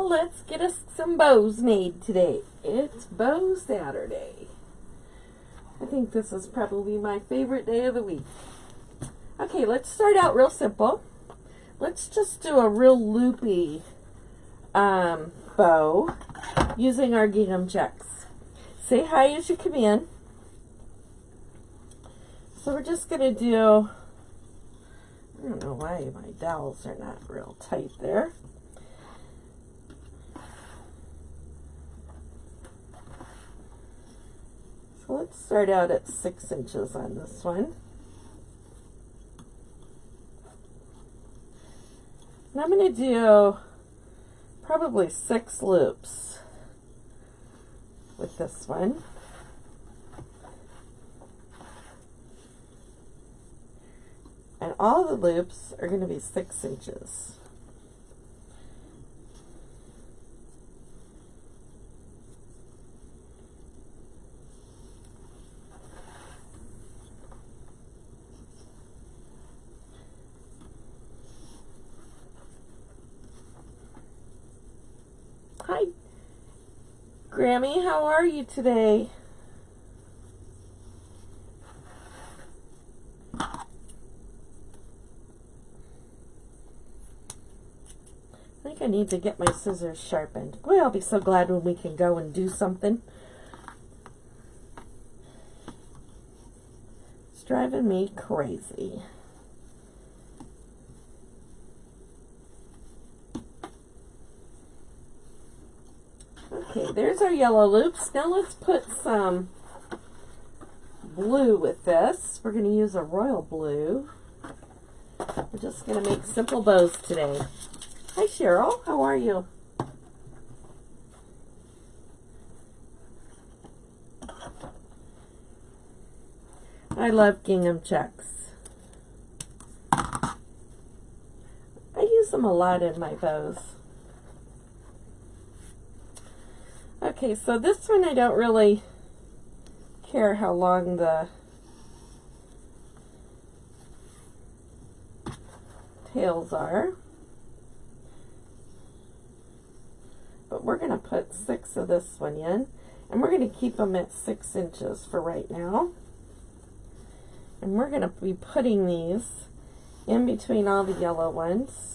Well, let's get us some bows made today. It's Bow Saturday. I think this is probably my favorite day of the week. Okay, let's start out real simple. Let's just do a real loopy bow using our gingham checks. Say hi as you come in. So we're just going to do, I don't know why my dowels are not real tight there. So let's start out at 6 inches on this one. And I'm going to do probably 6 loops with this one. And all the loops are going to be 6 inches. Hi, Grammy, how are you today? I think I need to get my scissors sharpened. Boy, I'll be so glad when we can go and do something. It's driving me crazy. Okay, there's our yellow loops. Now let's put some blue with this. We're going to use a royal blue. We're just going to make simple bows today. Hi, Cheryl. How are you? I love gingham checks. I use them a lot in my bows. Okay, so this one I don't really care how long the tails are. But we're going to put 6 of this one in, and we're going to keep them at 6 inches for right now. And we're going to be putting these in between all the yellow ones.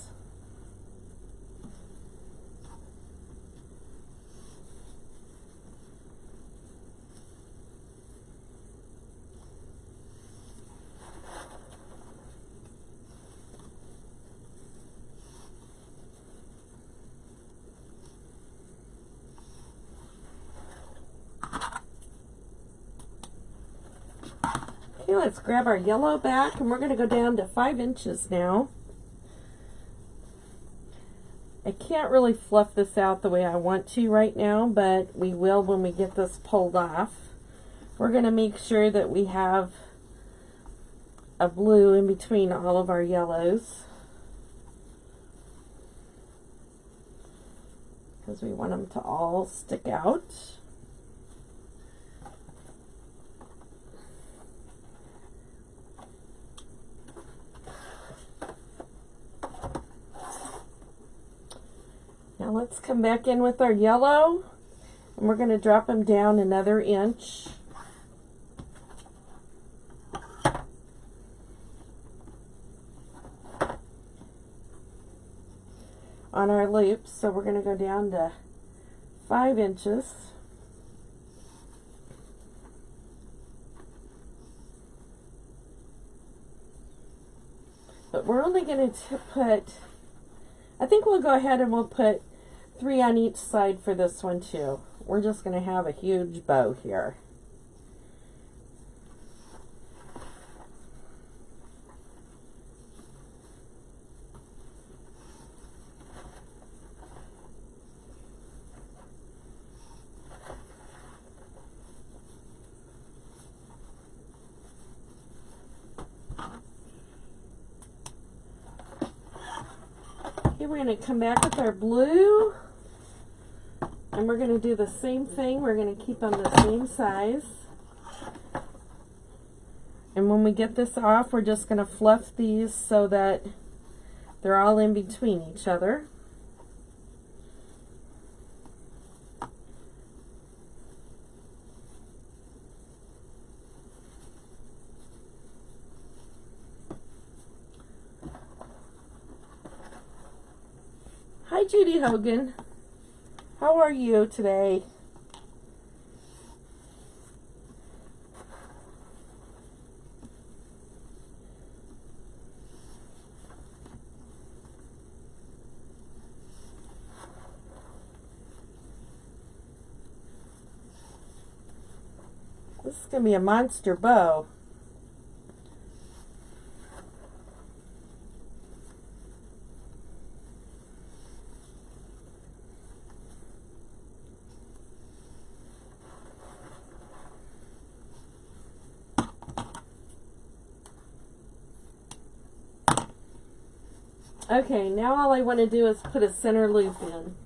Okay, let's grab our yellow back, and we're going to go down to 5 inches now. I can't really fluff this out the way I want to right now, but we will when we get this pulled off. We're going to make sure that we have a blue in between all of our yellows, because we want them to all stick out. Now let's come back in with our yellow, and we're going to drop them down another inch. On our loops, so we're going to go down to 5 inches. But we're only going to put, I think we'll go ahead and we'll put 3 on each side for this one too. We're just going to have a huge bow here. Okay, we're going to come back with our blue. And we're going to do the same thing. We're going to keep them the same size. And when we get this off, we're just going to fluff these so that they're all in between each other. Judy Hogan. How are you today? This is going to be a monster bow. Okay, now all I want to do is put a center loop in.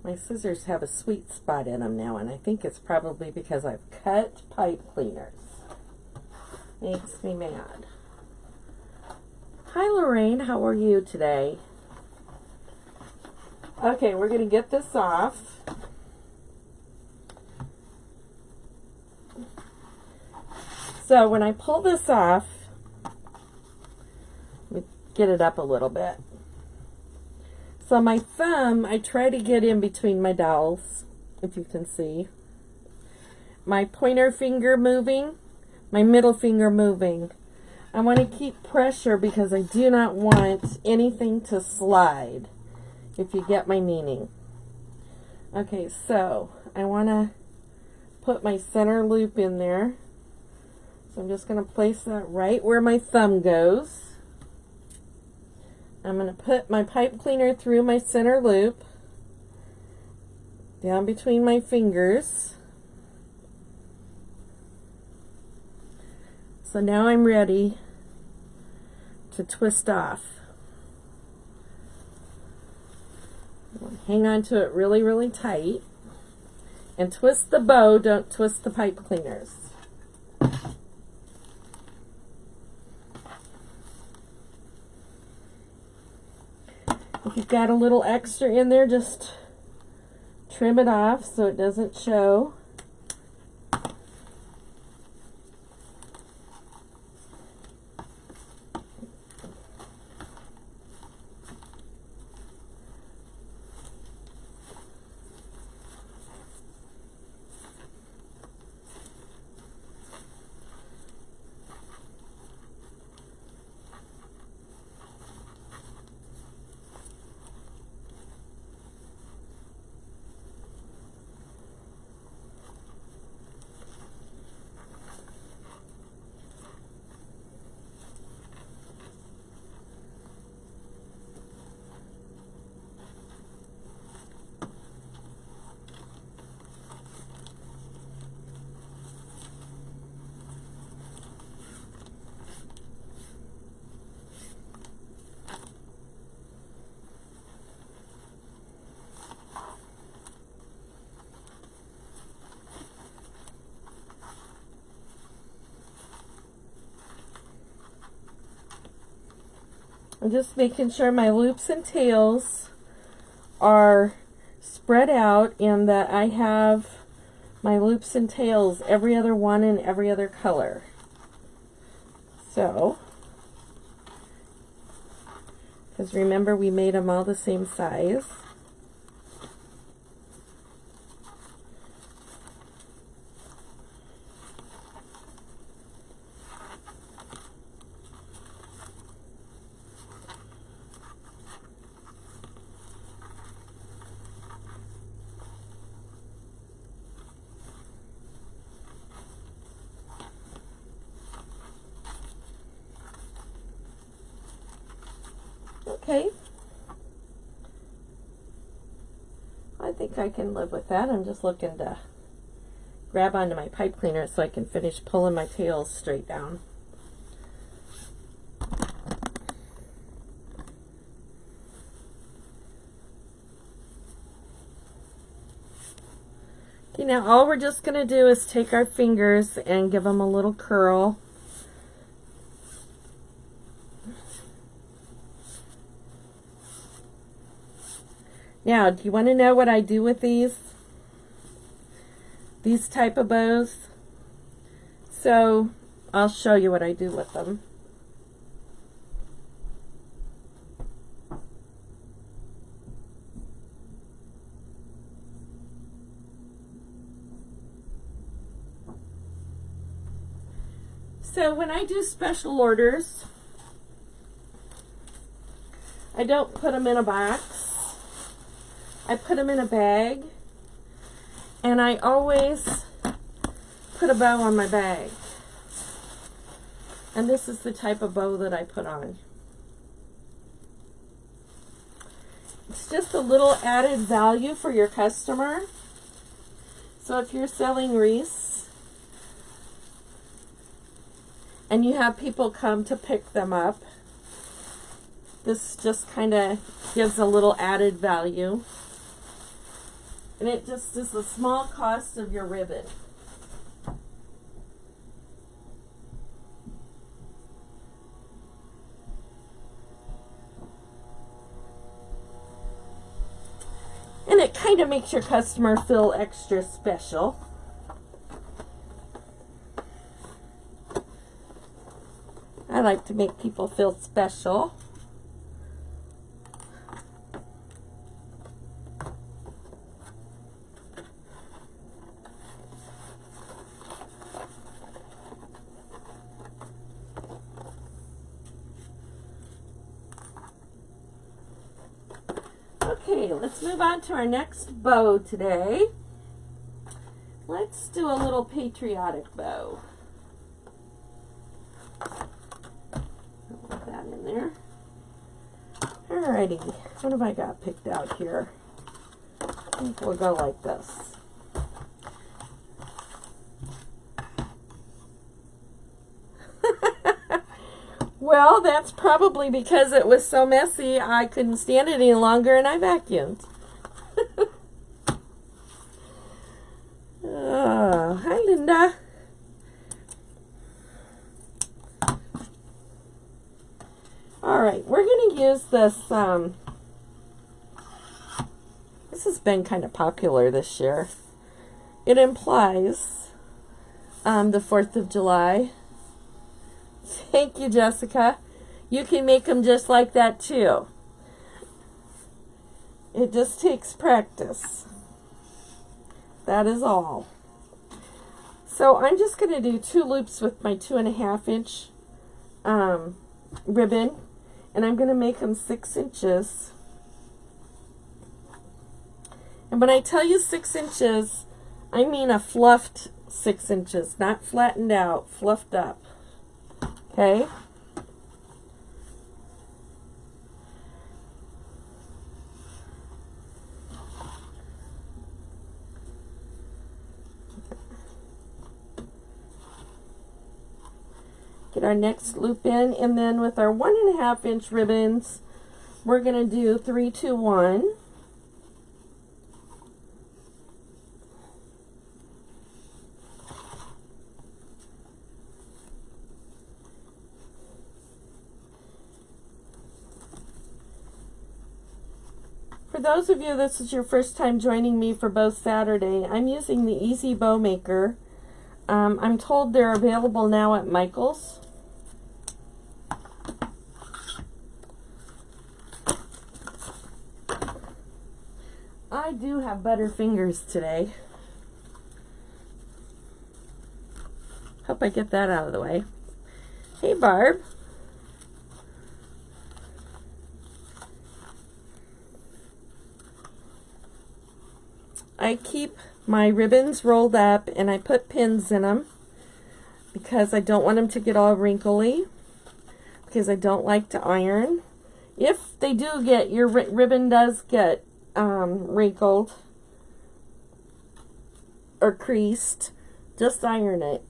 My scissors have a sweet spot in them now, and I think it's probably because I've cut pipe cleaners. Makes me mad. Hi Lorraine, how are you today? Okay, we're going to get this off. So when I pull this off, let me get it up a little bit. So my thumb, I try to get in between my dowels, if you can see. My pointer finger moving, my middle finger moving. I want to keep pressure because I do not want anything to slide, if you get my meaning. Okay, so I want to put my center loop in there. So I'm just going to place that right where my thumb goes. I'm going to put my pipe cleaner through my center loop, down between my fingers. So now I'm ready to twist off. Hang on to it really, really tight. And twist the bow, don't twist the pipe cleaners. If you've got a little extra in there, just trim it off so it doesn't show. I'm just making sure my loops and tails are spread out and that I have my loops and tails every other one in every other color. So, because remember we made them all the same size. Okay, I think I can live with that. I'm just looking to grab onto my pipe cleaner so I can finish pulling my tails straight down. Okay, now all we're just going to do is take our fingers and give them a little curl. Now, do you want to know what I do with these? These type of bows? So, I'll show you what I do with them. So when I do special orders, I don't put them in a box. I put them in a bag, and I always put a bow on my bag. And this is the type of bow that I put on. It's just a little added value for your customer. So if you're selling wreaths, and you have people come to pick them up, this just kind of gives a little added value. And it just is the small cost of your ribbon. And it kind of makes your customer feel extra special. I like to make people feel special. Okay, let's move on to our next bow today. Let's do a little patriotic bow. Put that in there. Alrighty, what have I got picked out here? I think we'll go like this. Well, that's probably because it was so messy I couldn't stand it any longer and I vacuumed. Oh, hi Linda. Alright, we're going to use this, this has been kind of popular this year. It implies the 4th of July. Thank you, Jessica. You can make them just like that too. It just takes practice. That is all. So I'm just going to do 2 loops with my 2.5 inch ribbon, and I'm going to make them 6 inches. And when I tell you 6 inches, I mean a fluffed 6 inches, not flattened out, fluffed up. Okay? Get our next loop in, and then with our 1.5 inch ribbons, we're going to do 3, 2, 1. For those of you, this is your first time joining me for Bow Saturday, I'm using the Easy Bow Maker. I'm told they're available now at Michael's. I do have butter fingers today. Hope I get that out of the way. Hey, Barb. I keep my ribbons rolled up and I put pins in them because I don't want them to get all wrinkly, because I don't like to iron. If they do get, your ribbon does get wrinkled or creased, just iron it.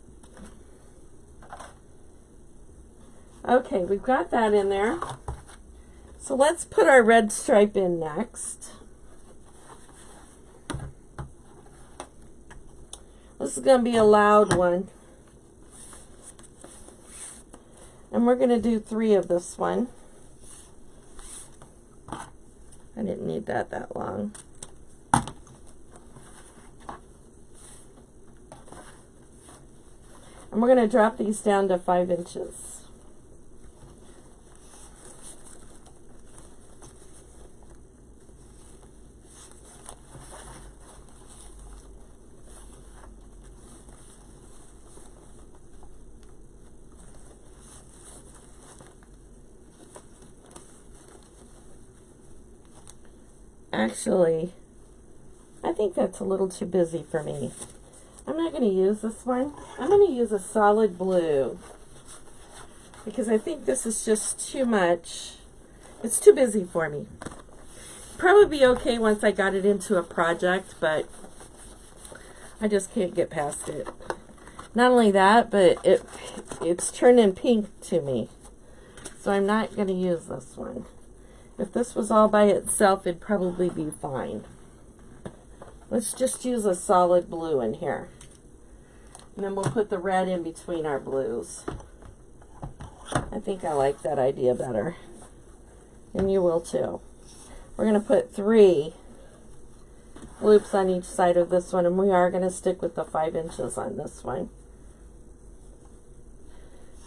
Okay, we've got that in there. So let's put our red stripe in next. This is going to be a loud one. And we're going to do 3 of this one. I didn't need that long. And we're going to drop these down to 5 inches. Actually, I think that's a little too busy for me. I'm not going to use this one. I'm going to use a solid blue because I think this is just too much. It's too busy for me. Probably be okay once I got it into a project, but I just can't get past it. Not only that, but it's turning pink to me. So I'm not going to use this one. If this was all by itself, it'd probably be fine. Let's just use a solid blue in here. And then we'll put the red in between our blues. I think I like that idea better. And you will too. We're going to put 3 loops on each side of this one, and we are going to stick with the 5 inches on this one.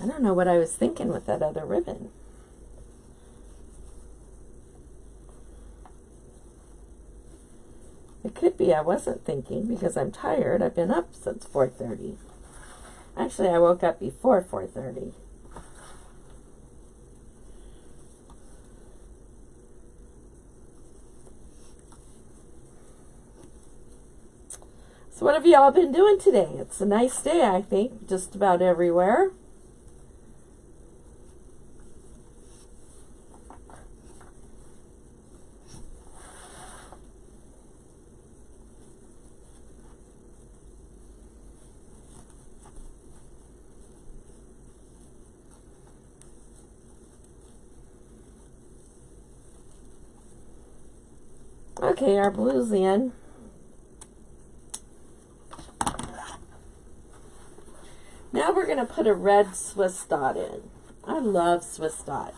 I don't know what I was thinking with that other ribbon. It could be I wasn't thinking because I'm tired. I've been up since 4:30. Actually, I woke up before 4:30. So what have you all been doing today? It's a nice day, I think, just about everywhere. Okay, our blue's in. Now we're going to put a red Swiss dot in. I love Swiss dot.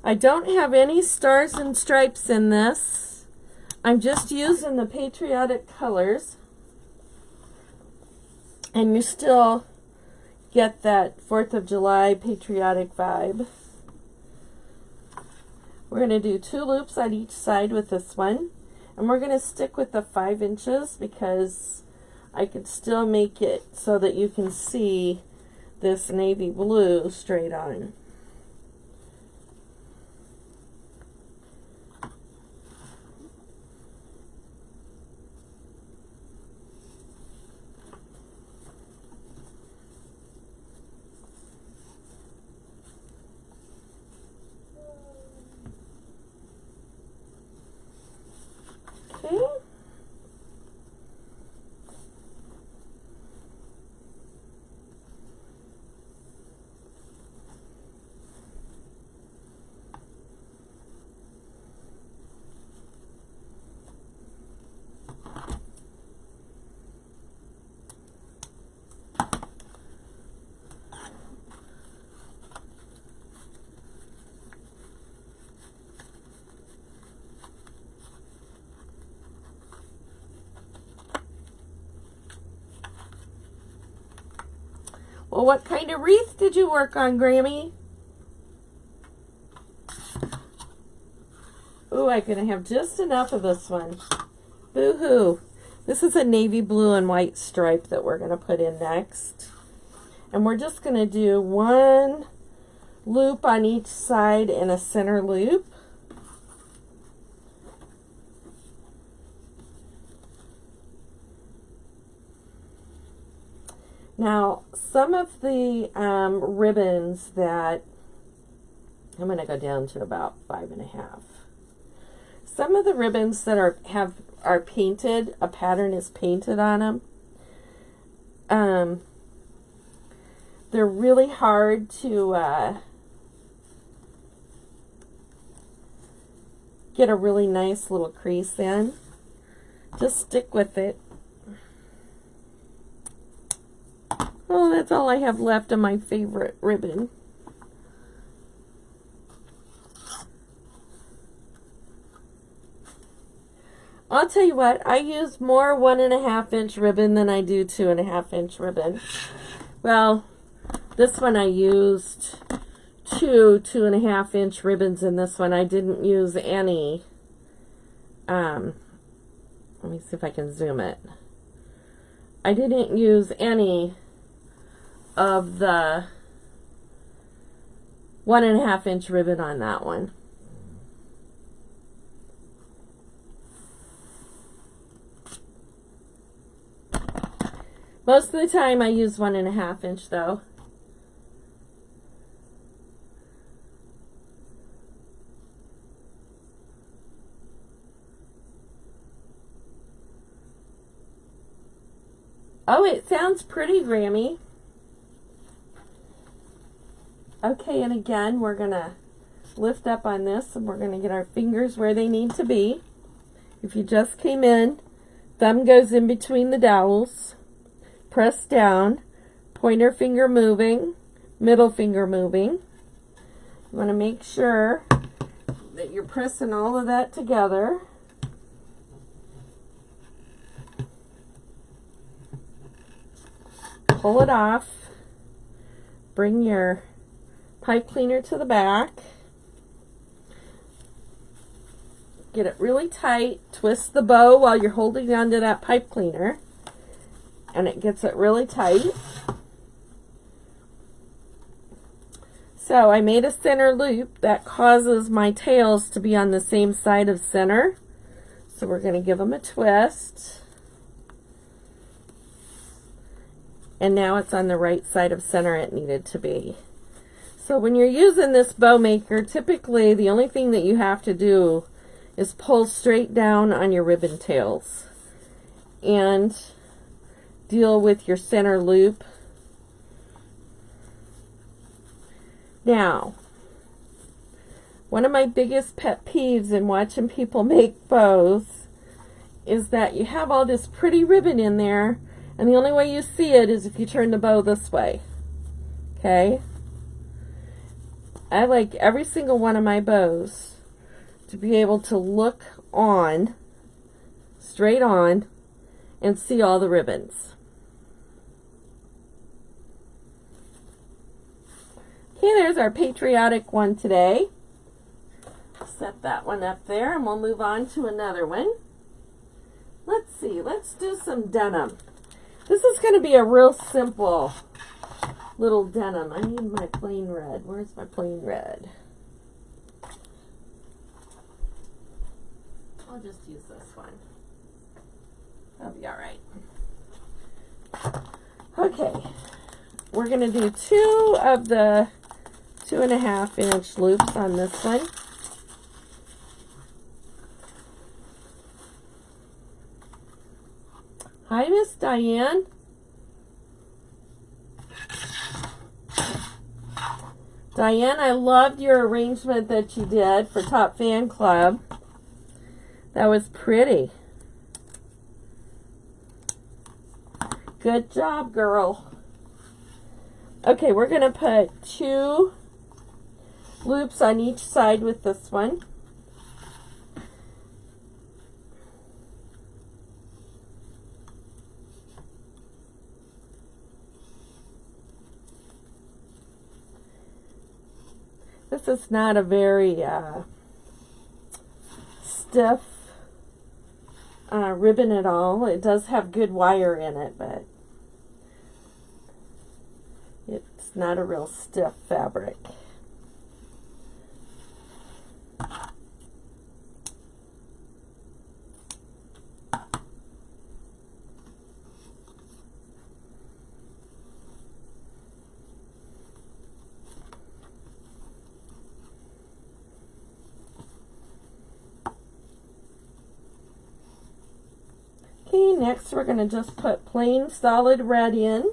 I don't have any stars and stripes in this. I'm just using the patriotic colors. And you still get that 4th of July patriotic vibe. We're going to do 2 loops on each side with this one. And we're going to stick with the 5 inches because I could still make it so that you can see this navy blue straight on. Okay. Well, what kind of wreath did you work on, Grammy? Ooh, I'm going to have just enough of this one. Boo-hoo. This is a navy blue and white stripe that we're going to put in next. And we're just going to do 1 loop on each side and a center loop. Now, some of the ribbons that, I'm going to go down to about 5.5. Some of the ribbons that are painted, a pattern is painted on them. They're really hard to get a really nice little crease in. Just stick with it. Oh, that's all I have left of my favorite ribbon. I'll tell you what, I use more 1.5 inch ribbon than I do 2.5 inch ribbon. Well, this one I used 2.5 inch ribbons in this one. I didn't use any. Let me see if I can zoom it. I didn't use any of the 1.5 inch ribbon on that one. Most of the time I use 1.5 inch though. Oh, it sounds pretty, Grammy. Okay, and again, we're going to lift up on this and we're going to get our fingers where they need to be. If you just came in, thumb goes in between the dowels. Press down, pointer finger moving, middle finger moving. You want to make sure that you're pressing all of that together. Pull it off. Bring your pipe cleaner to the back. Get it really tight. Twist the bow while you're holding onto that pipe cleaner. And it gets it really tight. So I made a center loop that causes my tails to be on the same side of center. So we're going to give them a twist. And now it's on the right side of center it needed to be. So when you're using this bow maker, typically the only thing that you have to do is pull straight down on your ribbon tails. And deal with your center loop. Now, one of my biggest pet peeves in watching people make bows is that you have all this pretty ribbon in there, and the only way you see it is if you turn the bow this way. Okay? I like every single one of my bows to be able to look on, straight on, and see all the ribbons. Okay, there's our patriotic one today. Set that one up there and we'll move on to another one. Let's see, let's do some denim. This is going to be a real simple little denim. I need my plain red. Where's my plain red? I'll just use this one. That'll be alright. Okay, we're going to do 2 of the 2.5 inch loops on this one. Hi, Miss Diane. Diane, I loved your arrangement that you did for Top Fan Club. That was pretty. Good job, girl. Okay, we're going to put 2 loops on each side with this one. This is not a very stiff ribbon at all. It does have good wire in it, but it's not a real stiff fabric. Okay, next we're going to just put plain solid red in.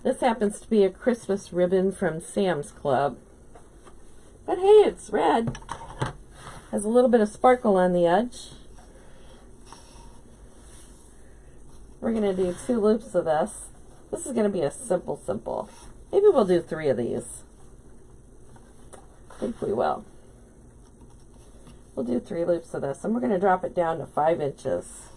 This happens to be a Christmas ribbon from Sam's Club. But hey, it's red. Has a little bit of sparkle on the edge. We're going to do 2 loops of this. This is going to be a simple. Maybe we'll do 3 of these. I think we will. We'll do 3 loops of this, and we're going to drop it down to 5 inches.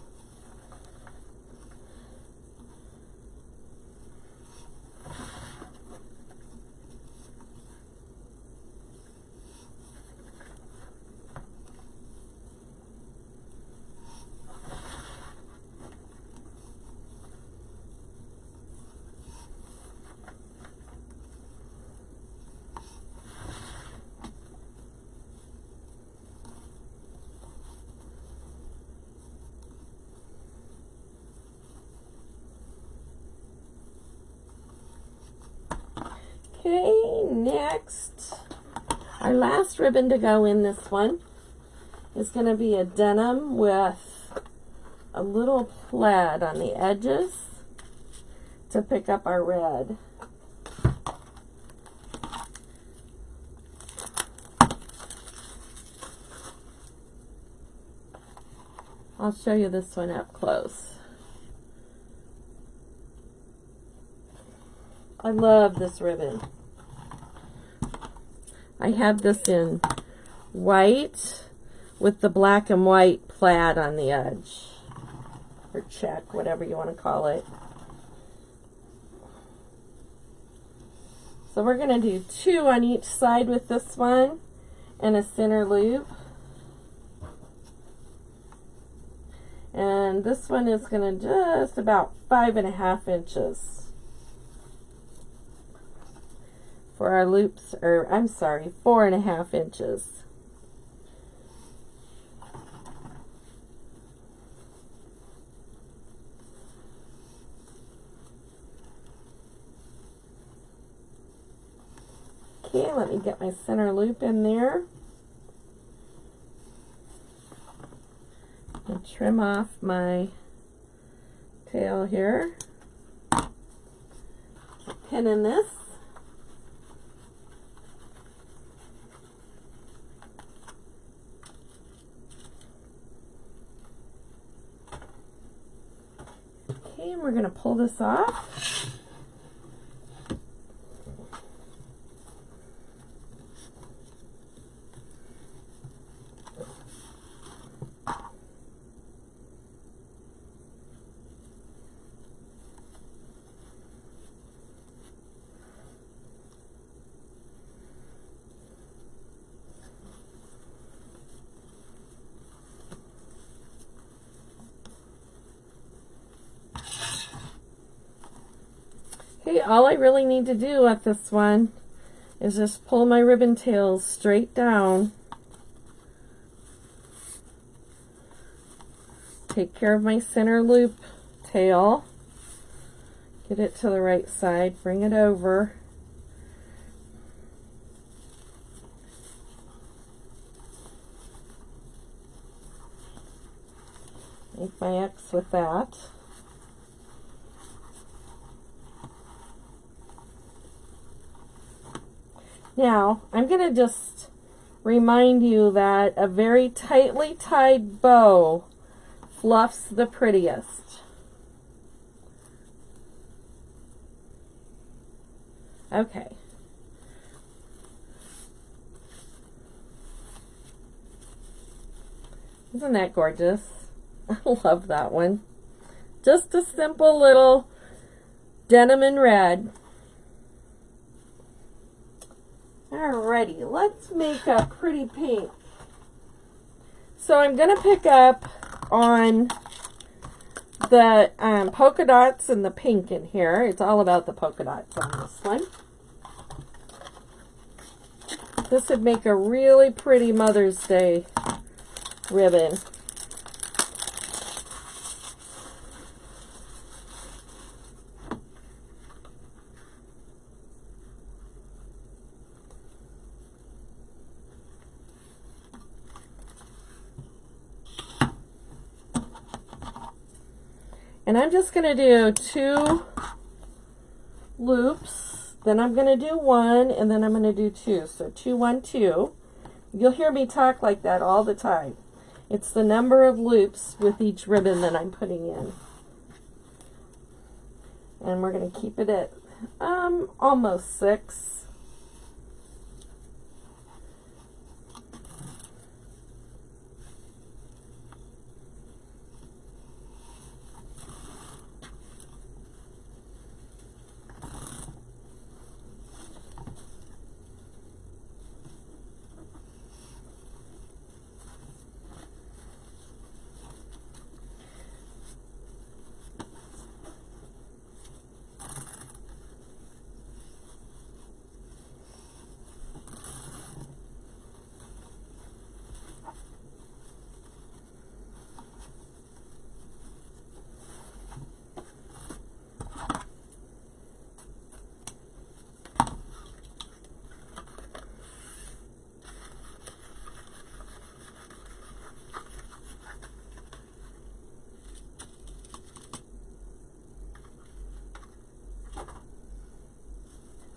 Okay, next, our last ribbon to go in this one is going to be a denim with a little plaid on the edges to pick up our red. I'll show you this one up close. I love this ribbon. I have this in white with the black and white plaid on the edge, or check, whatever you want to call it. So we're going to do 2 on each side with this one and a center loop. And this one is going to just about 5.5 inches. For our loops, or I'm sorry, 4.5 inches. Okay, let me get my center loop in there. And trim off my tail here. Pin in this. Okay, and we're going to pull this off. Okay, all I really need to do at this one is just pull my ribbon tails straight down. Take care of my center loop tail. Get it to the right side, bring it over. Make my X with that. Now, I'm going to just remind you that a very tightly tied bow fluffs the prettiest. Okay. Isn't that gorgeous? I love that one. Just a simple little denim in red. Alrighty, let's make a pretty pink. So I'm going to pick up on the polka dots and the pink in here. It's all about the polka dots on this one. This would make a really pretty Mother's Day ribbon. And I'm just going to do 2 loops. Then I'm going to do 1, and then I'm going to do 2. So 2, 1, 2. You'll hear me talk like that all the time. It's the number of loops with each ribbon that I'm putting in. And we're going to keep it at almost 6.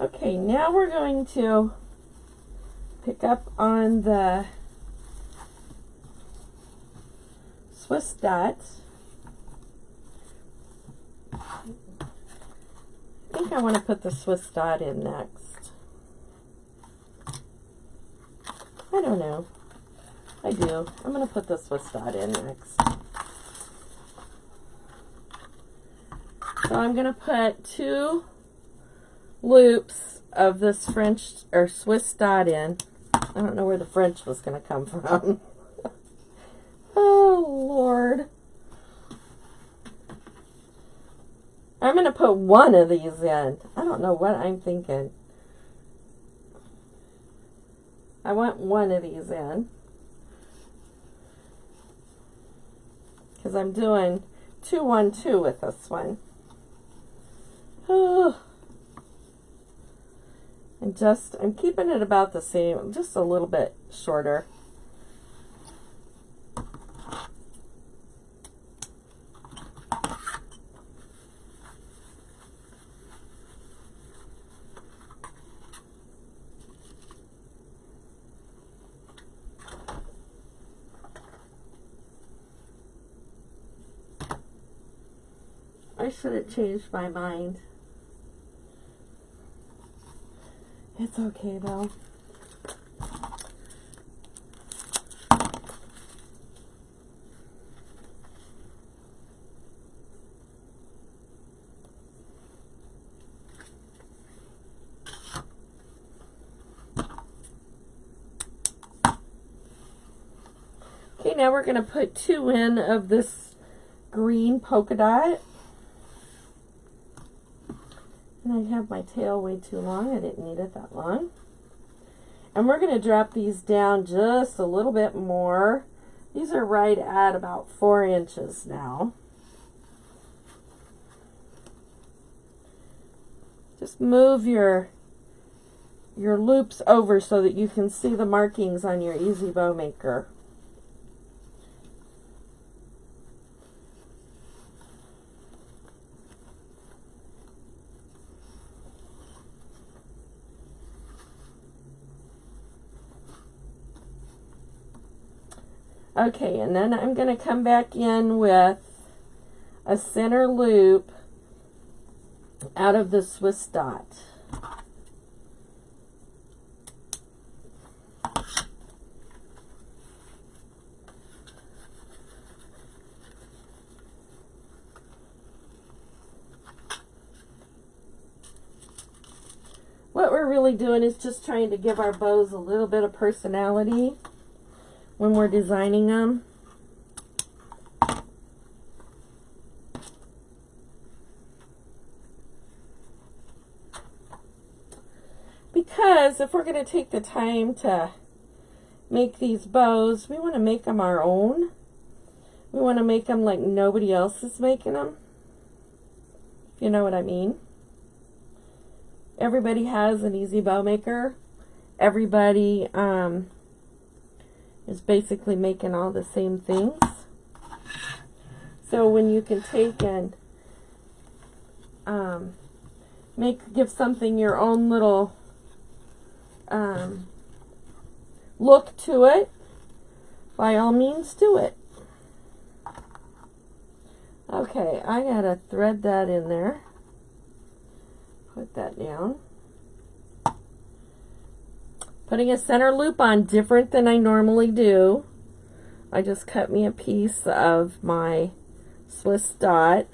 Okay, now we're going to pick up on the Swiss dot. I think I want to put the Swiss dot in next. I don't know. I do. I'm going to put the Swiss dot in next. So I'm going to put 2 loops of this French or Swiss dot in. I don't know where the French was going to come from. Oh, Lord. I'm going to put 1 of these in. I don't know what I'm thinking. I want 1 of these in. Because I'm doing 2, 1, 2 with this one. Oh. I'm keeping it about the same, just a little bit shorter. I should have changed my mind. It's okay though. Okay, now we're going to put 2 in of this green polka dot. And I have my tail way too long. I didn't need it that long. And we're going to drop these down just a little bit more. These are right at about 4 inches now. Just move your loops over so that you can see the markings on your Easy Bow Maker. Okay, and then I'm going to come back in with a center loop out of the Swiss dot. What we're really doing is just trying to give our bows a little bit of personality when we're designing them. Because if we're going to take the time to make these bows, we want to make them our own. We want to make them like nobody else is making them. If you know what I mean. Everybody has an Easy Bow Maker. Everybody is basically making all the same things. So when you can take and give something your own little look to it, by all means do it. Okay, I gotta thread that in there. Put that down. Putting a center loop on, different than I normally do. I just cut me a piece of my Swiss dot.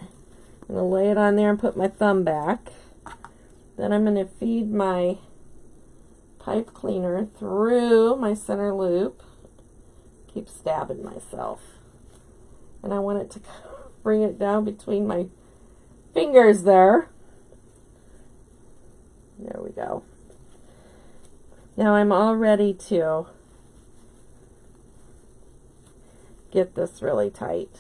I'm going to lay it on there and put my thumb back. Then I'm going to feed my pipe cleaner through my center loop. Keep stabbing myself. And I want it to bring it down between my fingers there. There we go. Now I'm all ready to get this really tight.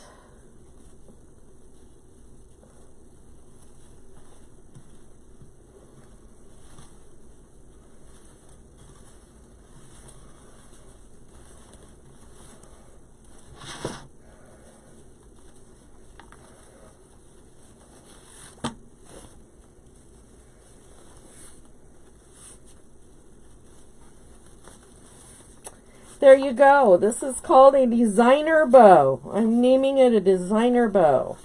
There you go. This is called a designer bow. I'm naming it a designer bow.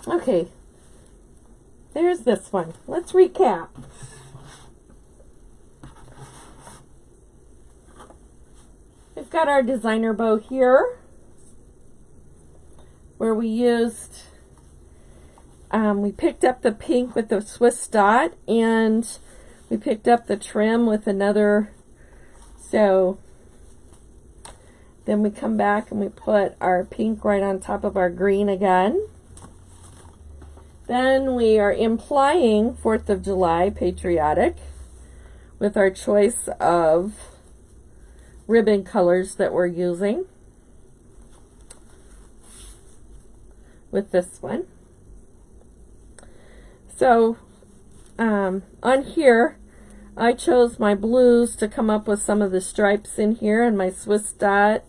Okay, there's this one. Let's recap. We've got our designer bow here, where we used, we picked up the pink with the Swiss dot, and we picked up the trim with another. So then we come back and we put our pink right on top of our green again. Then we are implying 4th of July patriotic with our choice of ribbon colors that we're using with this one. So on here I chose my blues to come up with some of the stripes in here, and my Swiss dot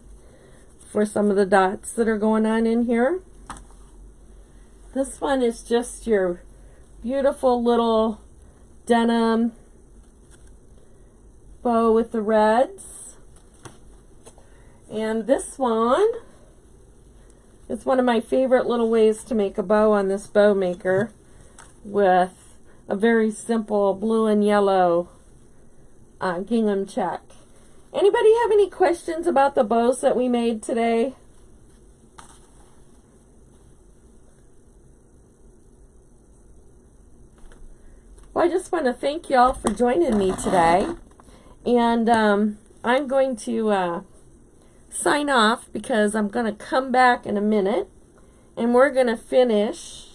for some of the dots that are going on in here. This one is just your beautiful little denim bow with the reds. And this one is one of my favorite little ways to make a bow on this bow maker, with a very simple blue and yellow gingham check. Anybody have any questions about the bows that we made today? Well, I just want to thank y'all for joining me today. And I'm going to sign off because I'm going to come back in a minute and we're going to finish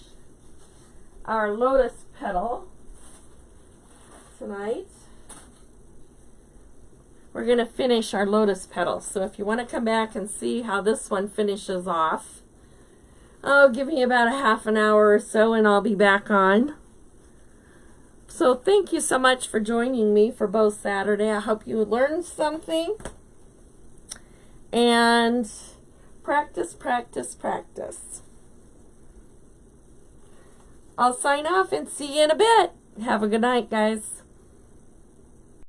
our lotus petal tonight. We're going to finish our lotus petal. So if you want to come back and see how this one finishes off, give me about a half an hour or so and I'll be back on. So thank you so much for joining me for Bow Saturday. I hope you learned something. And practice, practice, practice. I'll sign off and see you in a bit. Have a good night, guys.